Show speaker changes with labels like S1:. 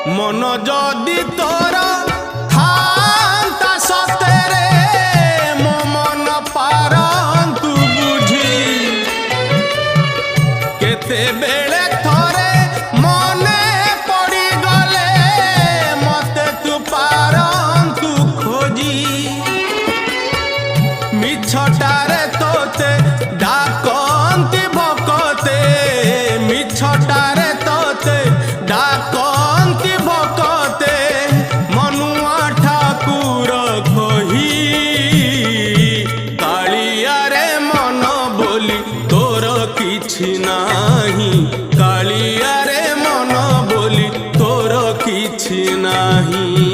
S1: मन जदि तोर थांता सतेरे मो मन पारंतु बुझी केते बेले थरे मने पड़ी गले मते तू पारंतु खोजी मिछटारे तोते डाकंती भकते मिछटारे तोते डाकंती भकते मनुआ ठाकुर कही कालिया रे मन बोली तोर किछि नाही कालिया रे मन बोली तोर किछि नाही।